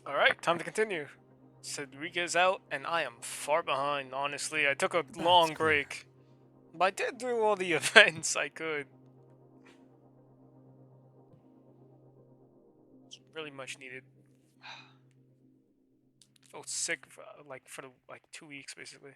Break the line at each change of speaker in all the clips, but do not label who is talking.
Alright, time to continue. Cedrica's out, and I am far behind, honestly. I took a
That's
long
clear.
break. But I did do all the events I could. It's really much needed. Felt sick for, for 2 weeks, basically.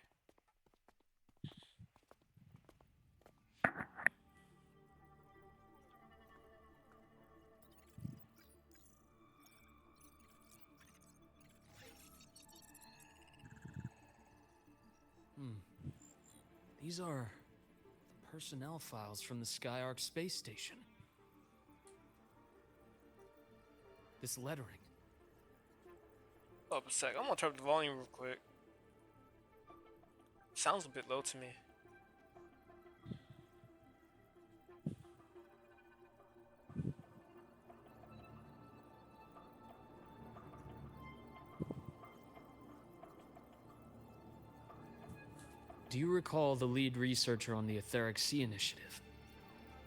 These are personnel files from the Skyark space station. This lettering.
Oh, a sec. I'm gonna turn up the volume real quick. Sounds a bit low to me.
Do you recall the lead researcher on the Etheric Sea Initiative?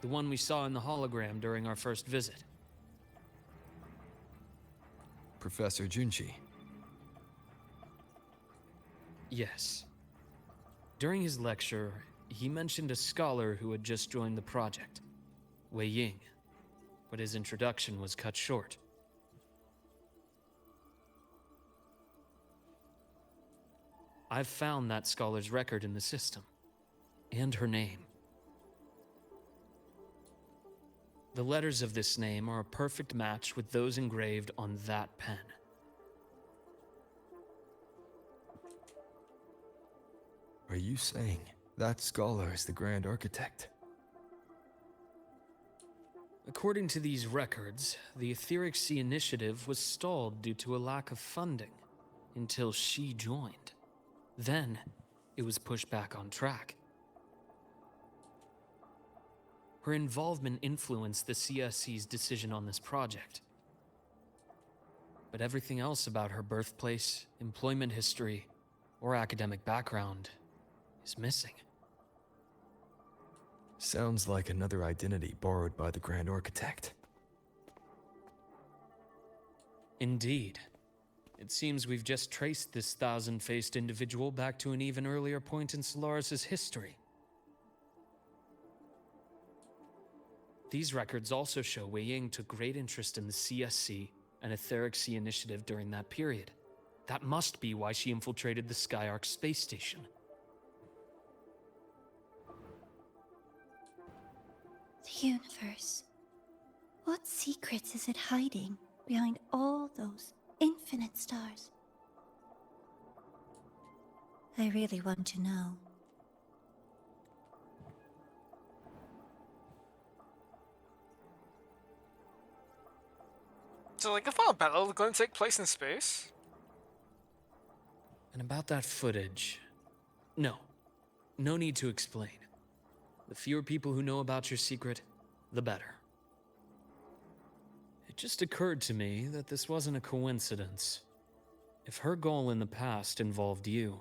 The one we saw in the hologram during our first visit?
Professor Junchi.
Yes. During his lecture, he mentioned a scholar who had just joined the project, Wei Ying, but his introduction was cut short. I've found that scholar's record in the system, and her name. The letters of this name are a perfect match with those engraved on that pen.
Are you saying that scholar is the Grand Architect?
According to these records, the Etheric Sea Initiative was stalled due to a lack of funding until she joined. Then, it was pushed back on track. Her involvement influenced the CSC's decision on this project. But everything else about her birthplace, employment history, or academic background is missing.
Sounds like another identity borrowed by the Grand Architect.
Indeed. It seems we've just traced this thousand-faced individual back to an even earlier point in Solaris' history. These records also show Wei Ying took great interest in the CSC and Etheric Sea Initiative during that period. That must be why she infiltrated the Skyark space station.
The universe. What secrets is it hiding behind all those infinite stars? I really want to know.
So, a final battle is going to take place in space?
And about that footage... No need to explain. The fewer people who know about your secret, the better. It just occurred to me that this wasn't a coincidence. If her goal in the past involved you,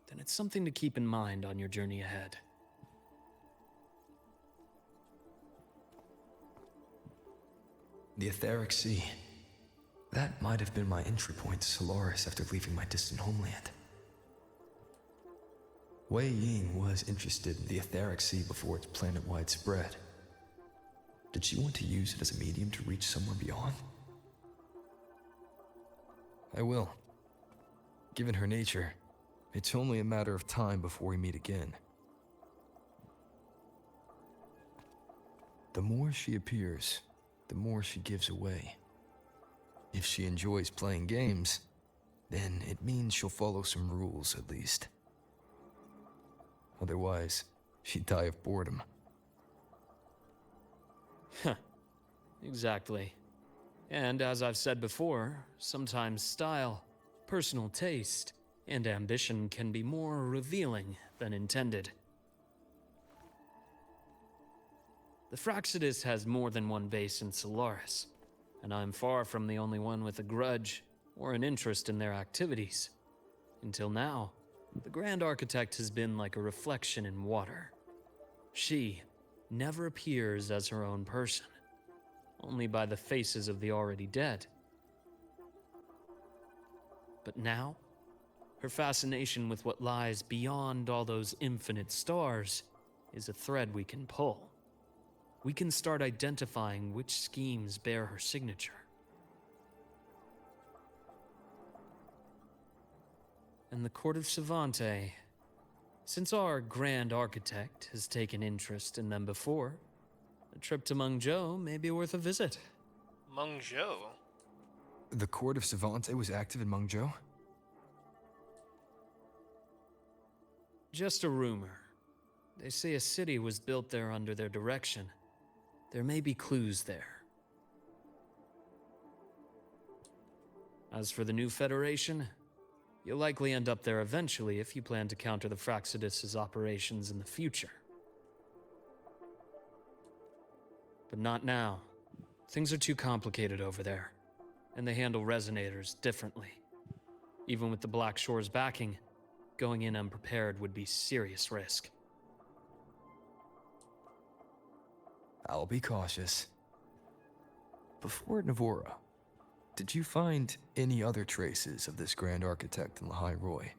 then it's something to keep in mind on your journey ahead.
The Etheric Sea. That might have been my entry point to Solaris after leaving my distant homeland. Wei Ying was interested in the Etheric Sea before its planet-wide spread. Did she want to use it as a medium to reach somewhere beyond? I will. Given her nature, it's only a matter of time before we meet again. The more she appears, the more she gives away. If she enjoys playing games, then it means she'll follow some rules at least. Otherwise, she'd die of boredom.
Exactly. And as I've said before, sometimes style, personal taste, and ambition can be more revealing than intended. The Fraxidus has more than one base in Solaris, and I'm far from the only one with a grudge or an interest in their activities. Until now, the Grand Architect has been like a reflection in water. She never appears as her own person, only by the faces of the already dead. But now, her fascination with what lies beyond all those infinite stars is a thread we can pull. We can start identifying which schemes bear her signature. And the Court of Savante, since our Grand Architect has taken interest in them before, a trip to Mengzhou may be worth a visit.
Mengzhou?
The court of Savante was active in Mengzhou?
Just a rumor. They say a city was built there under their direction. There may be clues there. As for the new Federation, you'll likely end up there eventually if you plan to counter the Fraxidus' operations in the future. But not now. Things are too complicated over there, and they handle resonators differently. Even with the Black Shore's backing, going in unprepared would be serious risk.
I'll be cautious. Before Navora, did you find any other traces of this Grand Architect in Lahai Roy?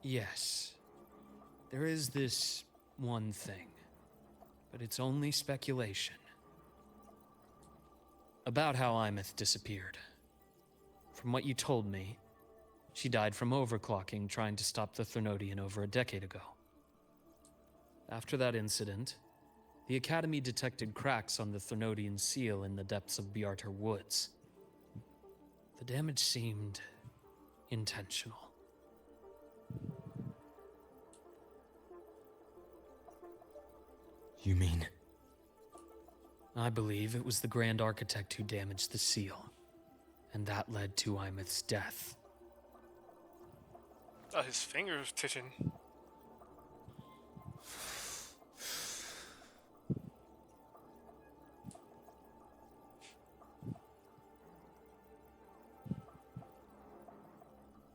Yes. There is this one thing, but it's only speculation. About how Imeth disappeared. From what you told me, she died from overclocking trying to stop the Threnodian over a decade ago. After that incident, the Academy detected cracks on the Threnodian seal in the depths of Biarter Woods. The damage seemed intentional.
You mean?
I believe it was the Grand Architect who damaged the seal, and that led to Imeth's death.
Oh, his finger was twitching.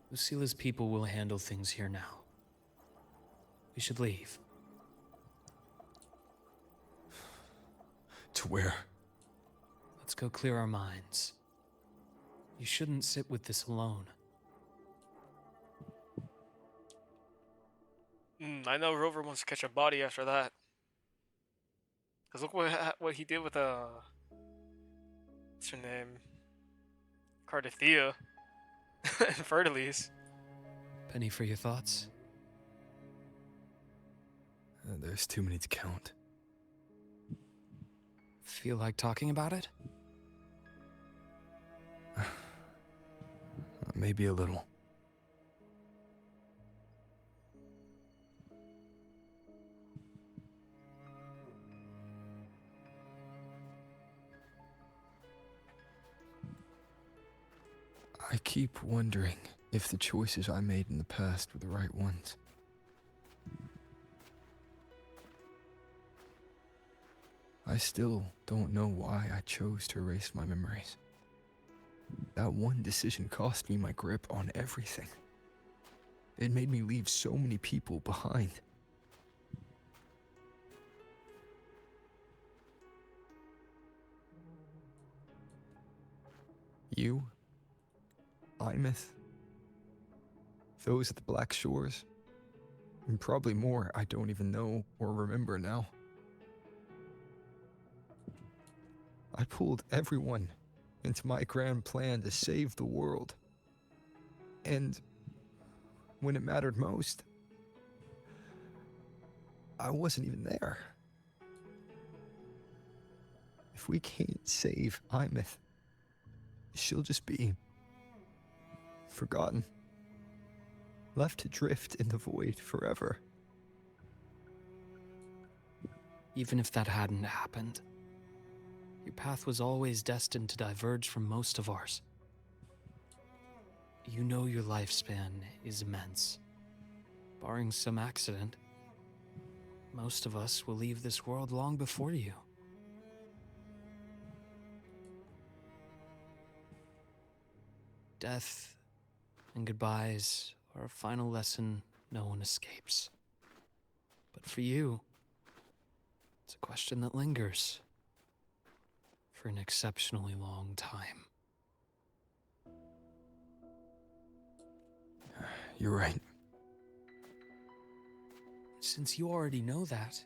Lucila's people will handle things here now. We should leave.
To where?
Let's go clear our minds. You shouldn't sit with this alone.
I know Rover wants to catch a body after that. Cause look what he did with what's her name? Cardathea and Fertilis.
Penny for your thoughts?
There's too many to count.
Feel like talking about it?
Maybe a little. I keep wondering if the choices I made in the past were the right ones. I still don't know why I chose to erase my memories. That one decision cost me my grip on everything. It made me leave so many people behind. You, Imeth, those at the Black Shores, and probably more I don't even know or remember now. I pulled everyone into my grand plan to save the world. And when it mattered most, I wasn't even there. If we can't save Imeth, she'll just be forgotten, left to drift in the void forever.
Even if that hadn't happened, your path was always destined to diverge from most of ours. You know your lifespan is immense. Barring some accident, most of us will leave this world long before you. Death and goodbyes are a final lesson no one escapes. But for you, it's a question that lingers for an exceptionally long time.
you're right.
Since you already know that,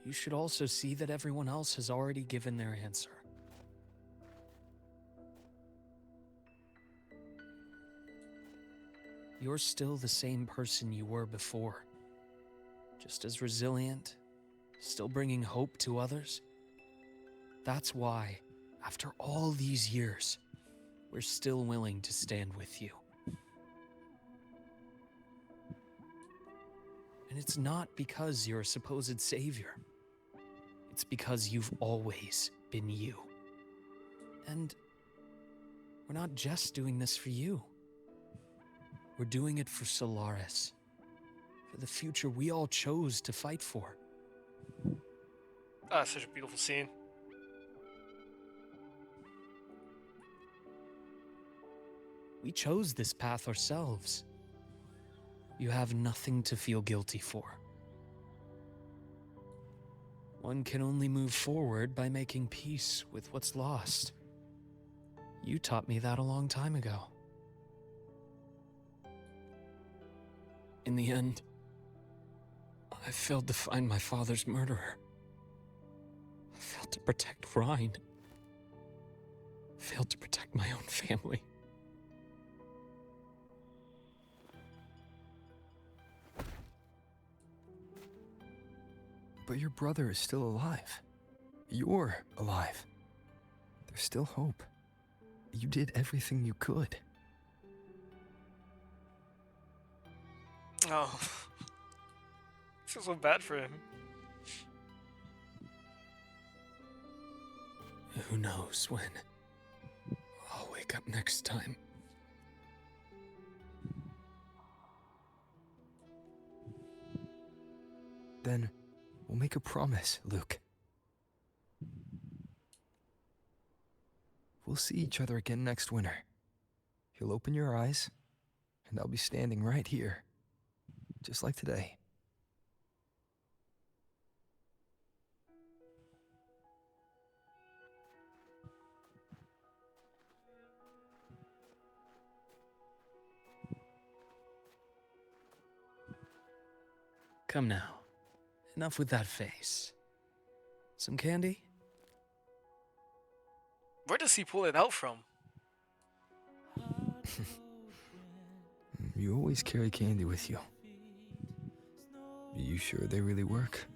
you should also see that everyone else has already given their answer. You're still the same person you were before. Just as resilient, still bringing hope to others. That's why, after all these years, we're still willing to stand with you. And it's not because you're a supposed savior. It's because you've always been you. And we're not just doing this for you. We're doing it for Solaris. For the future we all chose to fight for.
Ah, such a beautiful scene.
We chose this path ourselves. You have nothing to feel guilty for. One can only move forward by making peace with what's lost. You taught me that a long time ago. In the end, I failed to find my father's murderer. I failed to protect Rhine. I failed to protect my own family.
But your brother is still alive. You're alive. There's still hope. You did everything you could.
Oh. I feel so bad for him.
Who knows when I'll wake up next time.
Then we'll make a promise, Luke. We'll see each other again next winter. You'll open your eyes, and I'll be standing right here, just like today.
Come now. Enough with that face. Some candy?
Where does he pull it out from?
You always carry candy with you. You sure they really work?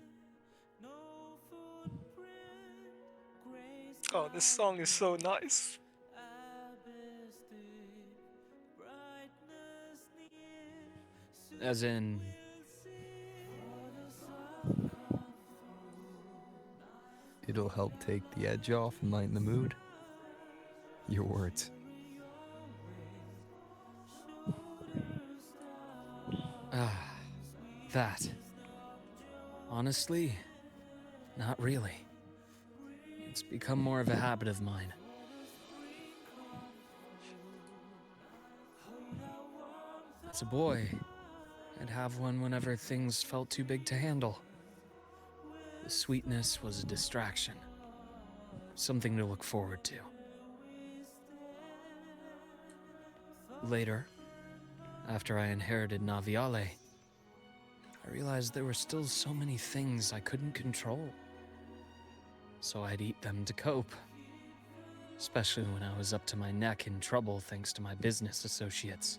Oh, this song is so nice.
As in...
It'll help take the edge off and lighten the mood. Your words.
That. Honestly, not really. It's become more of a habit of mine. As a boy, I'd have one whenever things felt too big to handle. The sweetness was a distraction. Something to look forward to. Later, after I inherited Naviale, I realized there were still so many things I couldn't control. So I'd eat them to cope. Especially when I was up to my neck in trouble thanks to my business associates.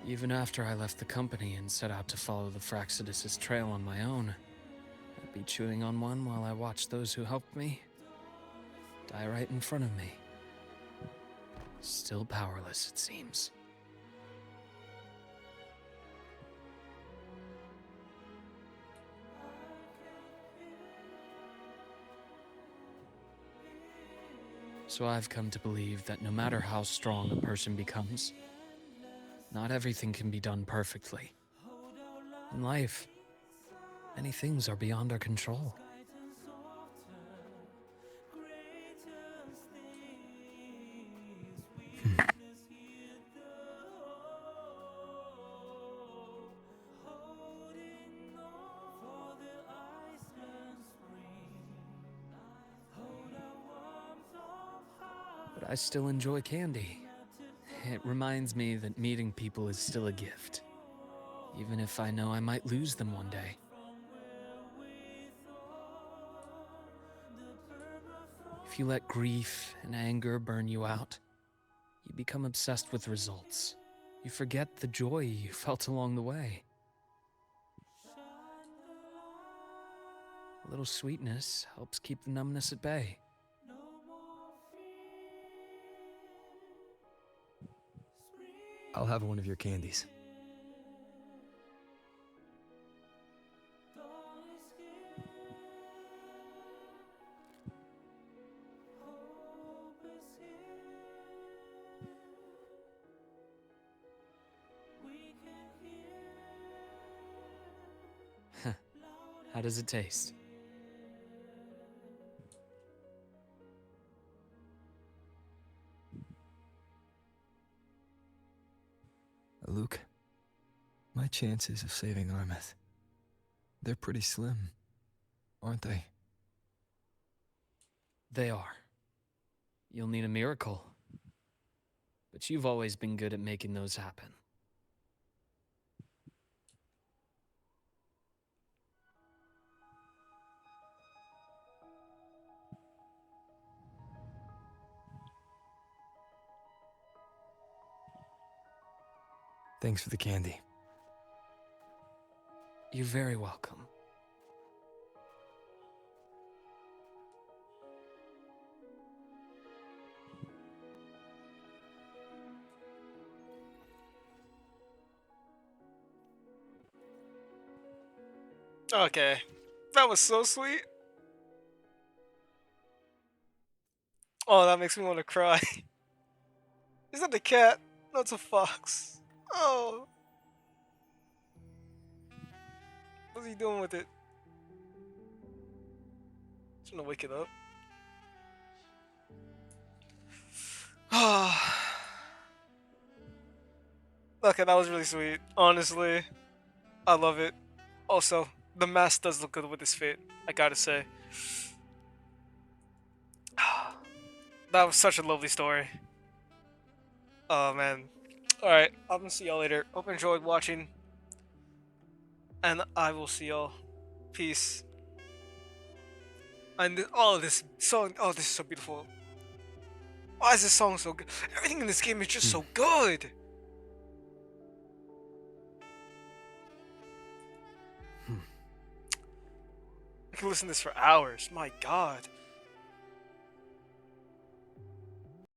Even after I left the company and set out to follow the Fraxidus' trail on my own, I'd be chewing on one while I watched those who helped me die right in front of me. Still powerless, it seems. So I've come to believe that no matter how strong a person becomes, not everything can be done perfectly. In life, many things are beyond our control. But I still enjoy candy. It reminds me that meeting people is still a gift, even if I know I might lose them one day. If you let grief and anger burn you out, you become obsessed with results. You forget the joy you felt along the way. A little sweetness helps keep the numbness at bay.
I'll have one of your candies.
How does it taste?
Luke, my chances of saving Armeth, they're pretty slim, aren't they?
They are. You'll need a miracle. But you've always been good at making those happen.
Thanks for the candy.
You're very welcome.
Okay. That was so sweet. Oh, that makes me want to cry. Is that a cat? No, it's a fox. Oh. What's he doing with it? Just gonna wake it up. Okay, that was really sweet. Honestly, I love it. Also, the mask does look good with this fit, I gotta say. That was such a lovely story. Oh man. Alright, I'm gonna see y'all later. Hope you enjoyed watching. And I will see y'all. Peace. And oh, this song, oh, this is so beautiful. Why is this song so good? Everything in this game is just so good. I can listen to this for hours. My god.